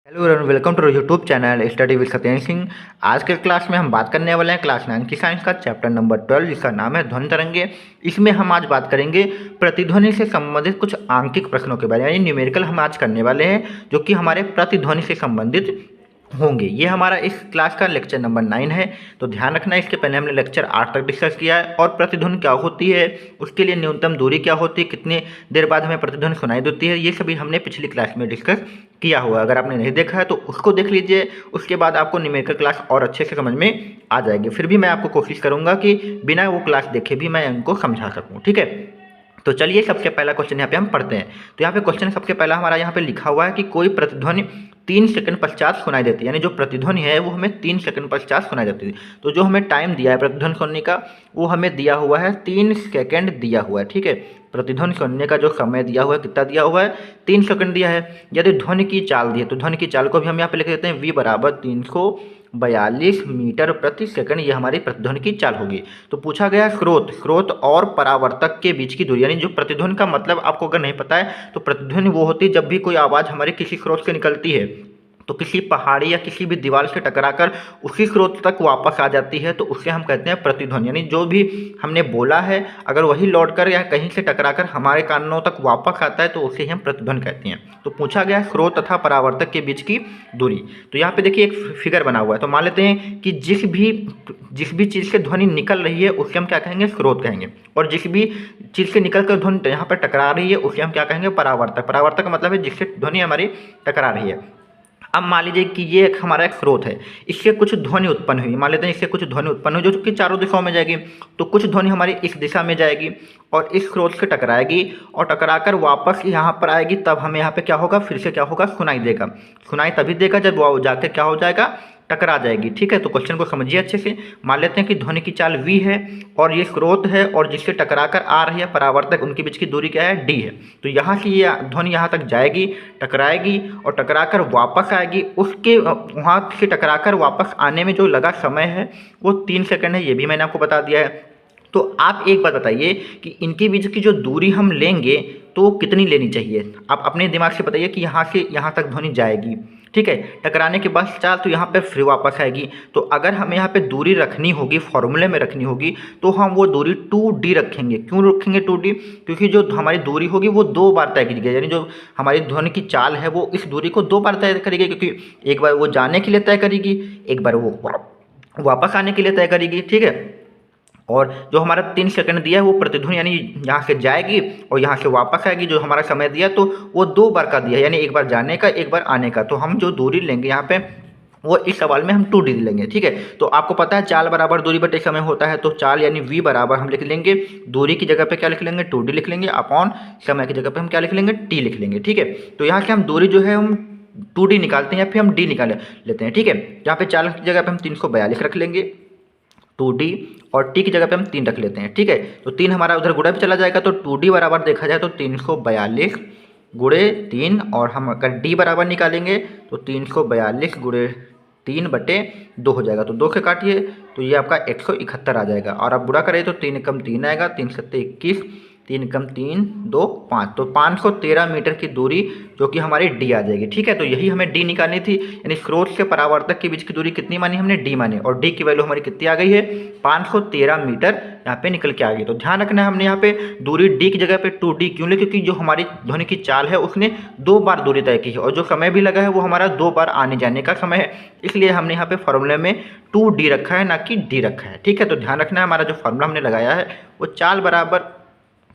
Hello everyone, welcome to YouTube channel study with Satyendra Singh. आज के class में हम बात करने वाले हैं क्लास 9 की साइंस का चैप्टर नंबर 12, जिसका नाम है ध्वनि तरंगे। इसमें हम आज बात करेंगे प्रतिध्वनि से संबंधित कुछ आंकिक प्रश्नों के बारे में, यानी न्यूमेरिकल हम आज करने वाले हैं जो कि हमारे प्रतिध्वनि से संबंधित होंगे। ये हमारा इस क्लास का लेक्चर नंबर 9 है। तो ध्यान रखना, इसके पहले हमने लेक्चर 8 तक डिस्कस किया है और प्रतिध्वनि क्या होती है, उसके लिए न्यूनतम दूरी क्या होती है, कितनी देर बाद हमें प्रतिध्वनि सुनाई देती है, ये सभी हमने पिछली क्लास में डिस्कस किया हुआ है। अगर आपने नहीं देखा है तो उसको देख लीजिए, उसके बाद आपको न्यूमेरिकल क्लास और अच्छे से समझ में आ जाएगी। फिर भी मैं आपको कोशिश करूंगा कि बिना वो क्लास देखे भी मैं इनको समझा सकूँ, ठीक है। तो चलिए सबसे पहला क्वेश्चन यहाँ पे हम पढ़ते हैं। तो यहाँ पे क्वेश्चन सबसे पहला हमारा यहाँ पे लिखा हुआ है कि कोई प्रतिध्वनि 3 सेकंड पश्चात सुनाई देती है, यानी जो प्रतिध्वनि है वो हमें 3 सेकंड पश्चात सुनाई देती है। तो जो हमें टाइम दिया है प्रतिध्वनि सुनने का वो हमें दिया हुआ है 3 सेकंड दिया हुआ है, ठीक है। प्रतिध्वनि सुनने का जो समय दिया हुआ है कितना दिया हुआ है, 3 सेकंड दिया है। यदि ध्वनि की चाल दी है तो ध्वनि की चाल को भी हम यहाँ पे लिख देते हैं v बराबर 342 मीटर प्रति सेकंड, ये हमारी प्रतिध्वनि की चाल होगी। तो पूछा गया स्रोत और परावर्तक के बीच की दूरी, यानी जो प्रतिध्वनि का मतलब आपको अगर नहीं पता है तो प्रतिध्वनि वो होती है जब भी कोई आवाज़ हमारे किसी स्रोत से निकलती है तो किसी पहाड़ी या किसी भी दीवार से टकराकर उसी स्रोत तक वापस आ जाती है, तो उससे हम कहते हैं प्रतिध्वनि। यानी जो भी हमने बोला है अगर वही लौटकर या कहीं से टकराकर हमारे कानों तक वापस आता है तो उसे हम प्रतिध्वनि कहते हैं। तो पूछा गया स्रोत तथा परावर्तक के बीच की दूरी। तो यहाँ पे देखिए एक फिगर बना हुआ है। तो मान लेते हैं कि जिस भी चीज़ से ध्वनि निकल रही है उसे हम क्या कहेंगे, स्रोत कहेंगे। और जिस भी चीज़ से निकल कर ध्वनि यहाँ पर टकरा रही है उसे हम क्या कहेंगे, परावर्तक। परावर्तक का मतलब है जिससे ध्वनि हमारी टकरा रही है। अब मान लीजिए कि ये एक हमारा एक स्रोत है, इससे कुछ ध्वनि उत्पन्न हुई। मान लेते हैं इससे कुछ ध्वनि उत्पन्न हुई जो कि चारों दिशाओं में जाएगी। तो कुछ ध्वनि हमारी इस दिशा में जाएगी और इस स्रोत से टकराएगी और टकराकर वापस यहाँ पर आएगी, तब हमें यहाँ पे क्या होगा, फिर से क्या होगा, सुनाई देगा। सुनाई तभी देगा जब वो जाकर क्या हो जाएगा, टकरा जाएगी, ठीक है। तो क्वेश्चन को समझिए अच्छे से। मान लेते हैं कि ध्वनि की चाल v है और ये स्रोत है और जिससे टकराकर आ रही है परावर्तक, उनके बीच की दूरी क्या है, d है। तो यहाँ से ये ध्वनि यहाँ तक जाएगी, टकराएगी और टकराकर वापस आएगी। उसके वहाँ से टकराकर वापस आने में जो लगा समय है वो 3 सेकंड है, ये भी मैंने आपको बता दिया है। तो आप एक बात बताइए कि इनके बीच की जो दूरी हम लेंगे तो कितनी लेनी चाहिए। आप अपने दिमाग से बताइए कि यहाँ से यहाँ तक ध्वनि जाएगी, ठीक है। टकराने के बाद चाल तो यहाँ पे फिर वापस आएगी। तो अगर हमें यहाँ पे दूरी रखनी होगी, फॉर्मूले में रखनी होगी, तो हम वो दूरी 2d रखेंगे। क्यों रखेंगे 2d? क्योंकि जो हमारी दूरी होगी वो 2 बार तय की जाएगी, यानी जो हमारी ध्वनि की चाल है वो इस दूरी को 2 बार तय करेगी। क्योंकि एक बार वो जाने के लिए तय करेगी, एक बार वो वापस आने के लिए तय करेगी, ठीक है। और जो हमारा 3 सेकंड दिया है वो प्रतिध्वनि यानी यहाँ से जाएगी और यहाँ से वापस आएगी। जो हमारा समय दिया तो वो 2 बार का दिया है, यानी एक बार जाने का, एक बार आने का। तो हम जो दूरी लेंगे यहाँ पे वो इस सवाल में हम 2d लेंगे, ठीक है। तो आपको पता है चाल बराबर दूरी बटे समय होता है। तो चाल यानी v बराबर हम लिख लेंगे, दूरी की जगह पे क्या लिख लेंगे, 2d लिख लेंगे, अपॉन समय की जगह पे हम क्या लिख लेंगे, t लिख लेंगे, ठीक है। तो यहाँ से हम दूरी जो है हम 2d निकालते हैं या फिर हम d निकाल लेते हैं, ठीक है। यहाँ पे चाल की जगह पे हम 342 रख लेंगे 2d और t की जगह पे हम 3 रख लेते हैं, ठीक है। तो 3 हमारा उधर गुणा भी चला जाएगा। तो 2d बराबर देखा जाए तो 342 गुणे 3, और हम अगर d बराबर निकालेंगे तो 342 गुणे 3 बटे 2 हो जाएगा। तो 2 से काटिए तो ये आपका 171 आ जाएगा। और आप बुरा करें तो 3 कम 3 आएगा, 3 सत्ते 21, 3 कम 3 2 5। तो 513 मीटर की दूरी जो कि हमारी d आ जाएगी, ठीक है। तो यही हमें d निकालनी थी, यानी स्रोत से परावर्तक के बीच की दूरी कितनी मानी हमने, d मानी। और d की वैल्यू हमारी कितनी आ गई है, 513 मीटर यहाँ पे निकल के आ गई। तो ध्यान रखना है हमने यहाँ पे दूरी d की जगह पे 2d क्यों ले, क्योंकि जो हमारी ध्वनि की चाल है उसने 2 बार दूरी तय की है और जो समय भी लगा है वो हमारा 2 बार आने जाने का समय है। इसलिए हमने यहाँ पे फॉर्मूले में 2d रखा है, ना कि d रखा है, ठीक है। तो ध्यान रखना है हमारा जो फॉर्मूला हमने लगाया है वो चाल बराबर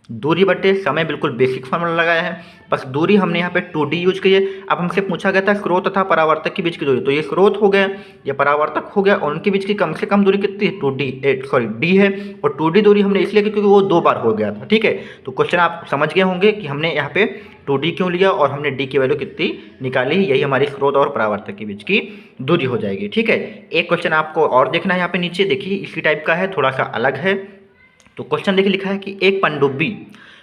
दूरी बटे समय, बिल्कुल बेसिक फॉर्मूला लगाया है। बस दूरी हमने यहाँ पे 2d यूज की है। अब हमसे पूछा गया था स्रोत तथा परावर्तक के बीच की दूरी। तो ये स्रोत हो गया, ये परावर्तक हो गया, और उनके बीच की कम से कम दूरी कितनी है, 2d है। और 2d दूरी हमने इसलिए क्योंकि वो 2 बार हो गया था, ठीक है। तो क्वेश्चन आप समझ गए होंगे कि हमने यहाँ पे 2d क्यों लिया और हमने d की वैल्यू कितनी निकाली। यही हमारी स्रोत और परावर्तक के बीच की दूरी हो जाएगी, ठीक है। एक क्वेश्चन आपको और देखना है यहाँ पे नीचे, देखिए इसी टाइप का है, थोड़ा सा अलग है। तो क्वेश्चन देखिए लिखा है कि एक पनडुब्बी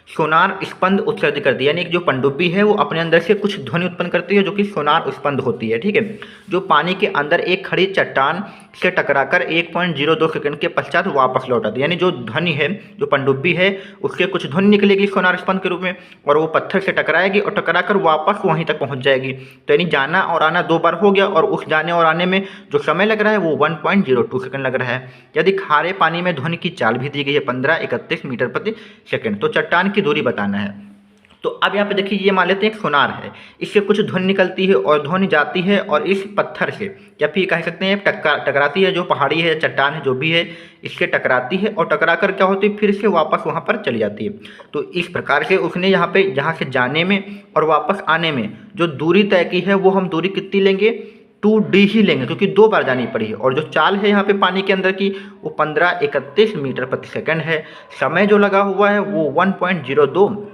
सोनार स्पंद उत्सर्जित करती है, यानी कि जो पनडुब्बी है वो अपने अंदर से कुछ ध्वनि उत्पन्न करती है जो कि सोनार स्पंद होती है। ठीक है, जो पानी के अंदर एक खड़ी चट्टान से टकराकर 1.02 सेकंड के पश्चात वापस लौट आती है। यानी जो ध्वनि है, जो पनडुब्बी है, उससे कुछ ध्वनि निकलेगी सोनार स्पंद के रूप में और वो पत्थर से टकराएगी और टकराकर वापस वहीं तक पहुंच जाएगी। तो यानी जाना और आना 2 बार हो गया और उस जाने और आने में जो समय लग रहा है वो 1.02 सेकंड लग रहा है। यदि खारे पानी में ध्वनि की चाल भी दी गई है 1531 मीटर प्रति सेकंड, तो चट्टान की दूरी बताना है। तो अब यहाँ पे देखिए, ये मान लेते हैं एक सोनार है, इससे कुछ ध्वनि निकलती है और ध्वनि जाती है और इस पत्थर से या फिर कह सकते हैं टकराती है, जो पहाड़ी है, चट्टान है, जो भी है, इससे टकराती है और टकरा कर क्या होती है, फिर से वापस वहाँ पर चली जाती है। तो इस प्रकार से उसने यहाँ से जाने में और वापस आने में जो दूरी तय की है वो हम दूरी कितनी लेंगे, 2d ही लेंगे, क्योंकि 2 बार जानी पड़ी है। और जो चाल है यहाँ पे पानी के अंदर की वो 1531 मीटर प्रति सेकंड है। समय जो लगा हुआ है वो 1.02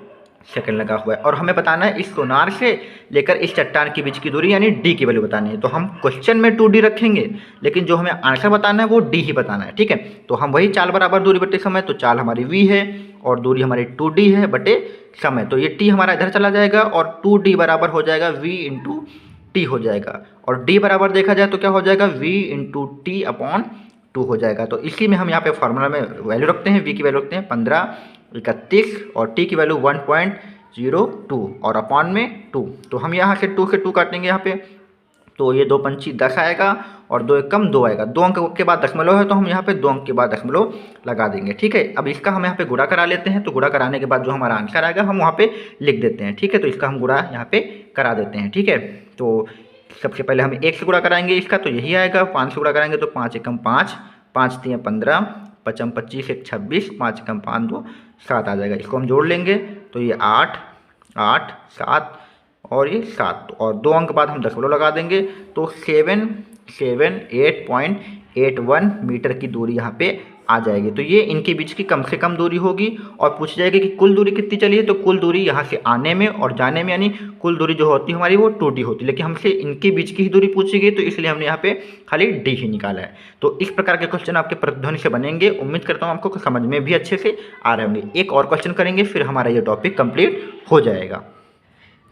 सेकंड लगा हुआ है और हमें बताना है इस सोनार से लेकर इस चट्टान के बीच की दूरी, यानी d की वैल्यू बतानी है। तो हम क्वेश्चन में 2d रखेंगे, लेकिन जो हमें आंसर बताना है वो d ही बताना है। ठीक है, तो हम वही चाल बराबर दूरी बटे समय, तो चाल हमारी v है और दूरी हमारी 2d है बटे समय। तो ये t हमारा इधर चला जाएगा और 2d बराबर हो जाएगा v इंटू टी हो जाएगा और d बराबर देखा जाए तो क्या हो जाएगा, v इंटू टी अपॉन 2 हो जाएगा। तो इसी में हम यहाँ पे फॉर्मूला में वैल्यू रखते हैं, v की वैल्यू रखते हैं 1531 और t की वैल्यू 1.02 और अपॉन में 2। तो हम यहाँ से 2 से 2 काटेंगे यहाँ पे, तो ये 2 पंची 10 आएगा और 2 एकम 2 आएगा। 2 अंक के बाद दशमलव है तो हम यहाँ पे 2 अंक के बाद दशमलव लगा देंगे। ठीक है, अब इसका हम यहाँ पे गुणा करा लेते हैं। तो गुणा कराने के बाद जो हमारा आंसर आएगा हम वहाँ पे लिख देते हैं। ठीक है, तो इसका हम गुणा यहाँ पे करा देते हैं। ठीक है, तो सबसे पहले हम 1 से गुणा कराएंगे इसका, तो यही आएगा। 5 से गुणा कराएंगे तो 5 एकम 5, 5 3 15, 5 25 1 26, 5 एकम 5 2 7 आ जाएगा। इसको हम जोड़ लेंगे तो ये 8 8 7 और ये 7 और 2 अंक बाद हम दशमलव लगा देंगे तो 778.81 मीटर की दूरी यहाँ पे आ जाएगी। तो ये इनके बीच की कम से कम दूरी होगी और पूछ जाएगी कि कुल दूरी कितनी चली है। तो कुल दूरी यहाँ से आने में और जाने में, यानी कुल दूरी जो होती है हमारी वो 2d होती है, लेकिन हमसे इनके बीच की ही दूरी पूछी गई तो इसलिए हमने यहाँ पे खाली d ही निकाला है। तो इस प्रकार के क्वेश्चन आपके प्रतिध्वनि से बनेंगे। उम्मीद करता हूँ आपको समझ में भी अच्छे से आ रहे होंगे। एक और क्वेश्चन करेंगे फिर हमारा ये टॉपिक कंप्लीट हो जाएगा।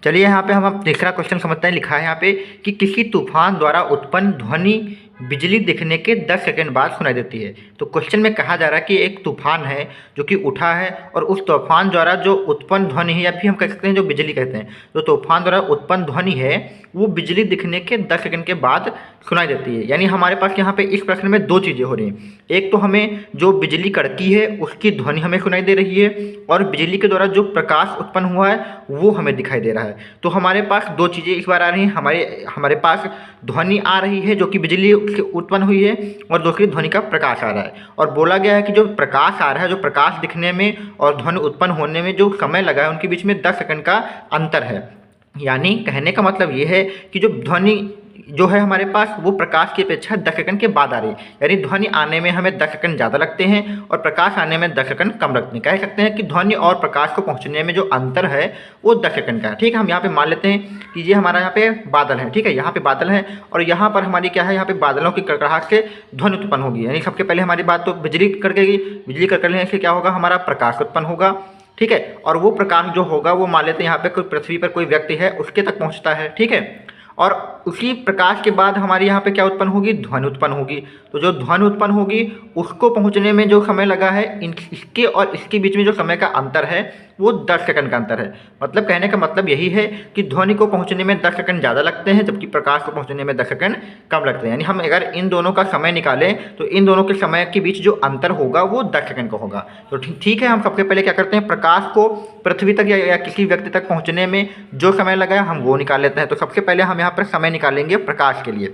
चलिए यहाँ पे हम तीसरा क्वेश्चन समझते हैं। लिखा है यहाँ पे कि किसी तूफान द्वारा उत्पन्न ध्वनि बिजली दिखने के 10 सेकंड बाद सुनाई देती है। तो क्वेश्चन में कहा जा रहा है कि एक तूफान है जो कि उठा है और उस तूफान द्वारा जो उत्पन्न ध्वनि है, या फिर हम कह सकते हैं जो बिजली कहते हैं, जो तूफान द्वारा उत्पन्न ध्वनि है वो बिजली दिखने के 10 सेकंड के बाद सुनाई देती है। यानी हमारे पास यहाँ पे इस प्रश्न में 2 चीज़ें हो रही हैं। एक तो हमें जो बिजली कड़की है उसकी ध्वनि हमें सुनाई दे रही है और बिजली के द्वारा जो प्रकाश उत्पन्न हुआ है वो हमें दिखाई दे रहा है। तो हमारे पास 2 चीज़ें इस बार आ रही हैं। हमारे पास ध्वनि आ रही है जो कि बिजली से उत्पन्न हुई है और दूसरी ध्वनि का प्रकाश आ रहा है। और बोला गया है कि जो प्रकाश आ रहा है, जो प्रकाश दिखने में और ध्वनि उत्पन्न होने में जो समय लगा है उनके बीच में 10 सेकंड का अंतर है। यानी कहने का मतलब ये है कि जो ध्वनि जो है हमारे पास वो प्रकाश की अपेक्षा 10 सेकंड के बाद आ रही है। यानी ध्वनि आने में हमें 10 सेकंड ज़्यादा लगते हैं और प्रकाश आने में 10 सेकंड कम लगते हैं। कह सकते हैं कि ध्वनि और प्रकाश को पहुंचने में जो अंतर है वो 10 सेकंड का है। ठीक है, हम यहाँ पे मान लेते हैं कि ये हमारा यहाँ पे बादल है। ठीक है, यहाँ पे बादल है और यहाँ पर हमारी क्या है, यहाँ पे बादलों की कड़कड़ाहट से ध्वनि उत्पन्न होगी। यानी सबसे पहले हमारी बात तो बिजली कड़केगी, बिजली कड़कने से क्या होगा, हमारा प्रकाश उत्पन्न होगा। ठीक है, और वो प्रकाश जो होगा वो मान लेते हैं यहाँ पे कोई पृथ्वी पर कोई व्यक्ति है उसके तक पहुँचता है। ठीक है, और उसी प्रकाश के बाद हमारे यहाँ पे क्या उत्पन्न होगी, ध्वनि उत्पन्न होगी। तो जो ध्वनि उत्पन्न होगी उसको पहुँचने में जो समय लगा है इसके और इसके बीच में जो समय का अंतर है वो 10 सेकंड का अंतर है। मतलब कहने का मतलब यही है कि ध्वनि को पहुँचने में 10 सेकंड ज़्यादा लगते हैं जबकि प्रकाश को पहुँचने में 10 सेकंड कम लगते हैं। यानी हम अगर इन दोनों का समय निकालें तो इन दोनों के समय के बीच जो अंतर होगा वो 10 सेकंड का होगा। तो ठीक है, हम सबसे पहले क्या करते हैं, प्रकाश को पृथ्वी तक या किसी व्यक्ति तक पहुँचने में जो समय लगा है हम वो निकाल लेते हैं। तो सबसे पहले हम यहाँ पर समय निकालेंगे प्रकाश के लिए।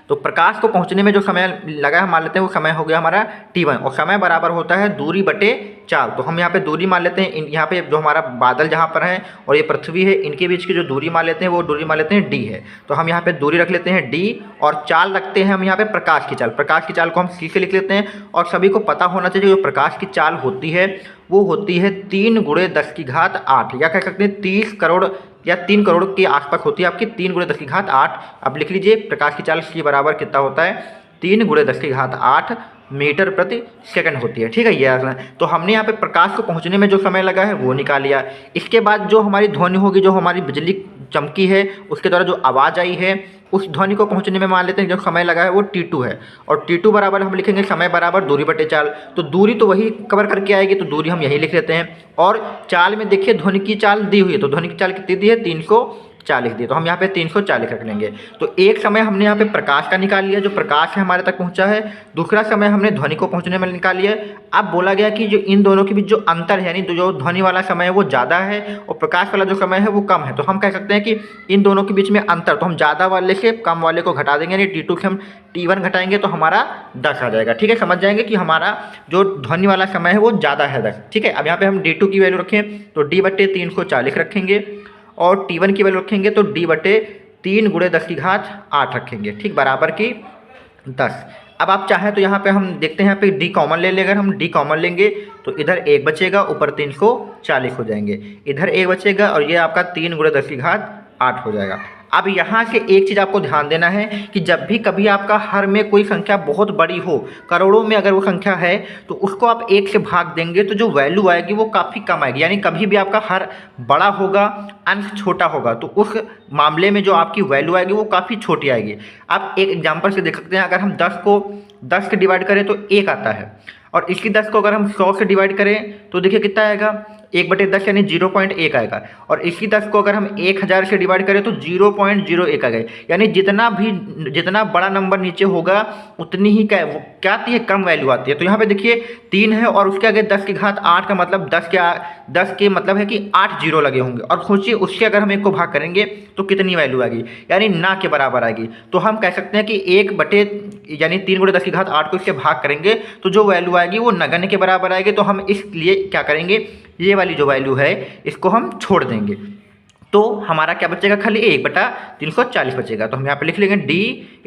तो प्रकाश को पहुंचने में जो समय लगा है मान लेते हैं वो समय हो गया हमारा t1 और समय बराबर होता है दूरी बटे 4। तो हम यहाँ पे दूरी मान लेते हैं, यहाँ पे जो हमारा बादल जहाँ पर है और ये पृथ्वी है इनके बीच की जो दूरी मान लेते हैं वो दूरी मान लेते हैं d है। तो हम यहाँ पे दूरी रख लेते हैं d और चाल रखते हैं हम यहाँ पे प्रकाश की चाल। प्रकाश की चाल को हम c से लिख लेते हैं और सभी को पता होना चाहिए जो प्रकाश की चाल होती है वो होती है 3 × 10⁸ या कह सकते हैं 30 करोड़ या 3 करोड़ के आसपास होती है आपकी 3 × 10⁸। अब लिख लीजिए प्रकाश की चाल c बराबर कितना होता है 3 × 10⁸ मीटर प्रति सेकंड होती है। ठीक है, ये आंसर है। तो हमने यहाँ पे प्रकाश को पहुँचने में जो समय लगा है वो निकाल लिया। इसके बाद जो हमारी ध्वनि होगी, जो हमारी बिजली चमकी है उसके द्वारा जो आवाज़ आई है, उस ध्वनि को पहुंचने में मान लेते हैं जो समय लगा है वो t2 है। और t2 बराबर हम लिखेंगे समय बराबर दूरी बटे चाल। तो दूरी तो वही कवर करके आएगी, तो दूरी हम यही लिख लेते हैं। और चाल में देखिए ध्वनि की चाल दी हुई है, तो ध्वनि की चाल कितनी दी है, 340 दी है, तो हम यहाँ पे 340 रख लेंगे। तो एक समय हमने यहाँ पे प्रकाश का निकाल लिया, जो प्रकाश है हमारे तक पहुँचा है। दूसरा समय हमने ध्वनि को पहुँचने में निकाल लिया। अब बोला गया कि जो इन दोनों के बीच जो अंतर है, यानी जो ध्वनि वाला समय है वो ज़्यादा है और प्रकाश वाला जो समय है वो कम है। तो हम कह सकते हैं कि इन दोनों के बीच में अंतर, तो हम ज़्यादा वाले से कम वाले को घटा देंगे, यानी t2 से हम t1 घटाएंगे तो हमारा 10 आ जाएगा। ठीक है, समझ जाएंगे कि हमारा जो ध्वनि वाला समय है वो ज़्यादा है 10। ठीक है, अब यहाँ पे हम d2 की वैल्यू रखें तो d बटे 340 रखेंगे और t1 की वैल्यू रखेंगे तो d बटे 3 गुणे 10 की घात 8 रखेंगे। ठीक, बराबर की 10। अब आप चाहें तो यहाँ पे हम देखते हैं, यहाँ पे d कॉमन ले लेंगे। अगर हम d कॉमन लेंगे तो इधर 1 बचेगा, ऊपर 340 हो जाएंगे, इधर 1 बचेगा और ये आपका 3 गुणे 10 की घात 8 हो जाएगा। अब यहाँ से एक चीज़ आपको ध्यान देना है कि जब भी कभी आपका हर में कोई संख्या बहुत बड़ी हो, करोड़ों में अगर वो संख्या है, तो उसको आप 1 से भाग देंगे तो जो वैल्यू आएगी वो काफ़ी कम आएगी। यानी कभी भी आपका हर बड़ा होगा, अंश छोटा होगा, तो उस मामले में जो आपकी वैल्यू आएगी वो काफ़ी छोटी आएगी। आप एक एग्जाम्पल से देख सकते हैं, अगर हम 10 को 10 से डिवाइड करें तो 1 आता है, और इसी 10 को अगर हम 100 से डिवाइड करें तो देखिए कितना आएगा, 1/10 यानी 0.1 आएगा। और इसी 10 को अगर हम 1000 से डिवाइड करें तो 0.01 आ गए। यानी जितना बड़ा नंबर नीचे होगा उतनी ही क्या आती है, कम वैल्यू आती है। तो यहाँ पे देखिए 3 है और उसके आगे 10 की घात 8 का मतलब 10 के मतलब है कि 8 जीरो लगे होंगे। और सोचिए उससे अगर हम 1 को भाग करेंगे तो कितनी वैल्यू आएगी, यानी ना के बराबर आएगी। तो हम कह सकते हैं कि 1 यानी 3 गुणे 10 की घात 8 को इससे भाग करेंगे तो जो वैल्यू आएगी वो नगण्य के बराबर आएगी। तो हम इसलिए क्या करेंगे, ये वाली जो वैल्यू है इसको हम छोड़ देंगे। तो हमारा क्या बचेगा, खाली 1/340 बचेगा। तो हम यहाँ पे लिख लेंगे d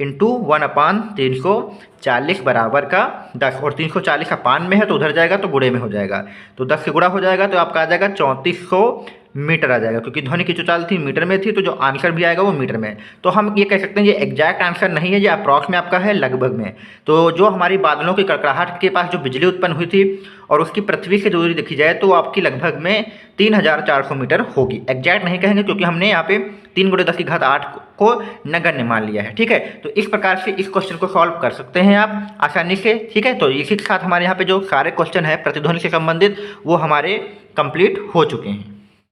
इंटू 1/340 बराबर का 10। और 340 अपान में है तो उधर जाएगा तो गुणे में हो जाएगा, तो 10 से गुणा हो जाएगा तो आपका आ जाएगा 3400 मीटर आ जाएगा। क्योंकि ध्वनि की जो चाल थी मीटर में थी, तो जो आंसर भी आएगा वो मीटर में। तो हम ये कह सकते हैं ये एग्जैक्ट आंसर नहीं है, ये अप्रॉक्स में आपका है, लगभग में। तो जो हमारी बादलों की कड़कड़ाहट के पास जो बिजली उत्पन्न हुई थी और उसकी पृथ्वी से दूरी देखी जाए तो आपकी लगभग में 3400 मीटर होगी। एग्जैक्ट नहीं कहेंगे क्योंकि हमने यहाँ पे 3 गुणे 10 की घात 8 को नगण्य मान लिया है। ठीक है, तो इस प्रकार से इस क्वेश्चन को सॉल्व कर सकते हैं आप आसानी से। ठीक है, तो इसी के साथ हमारे यहाँ पे जो सारे क्वेश्चन है प्रतिध्वनि से संबंधित वो हमारे कंप्लीट हो चुके हैं।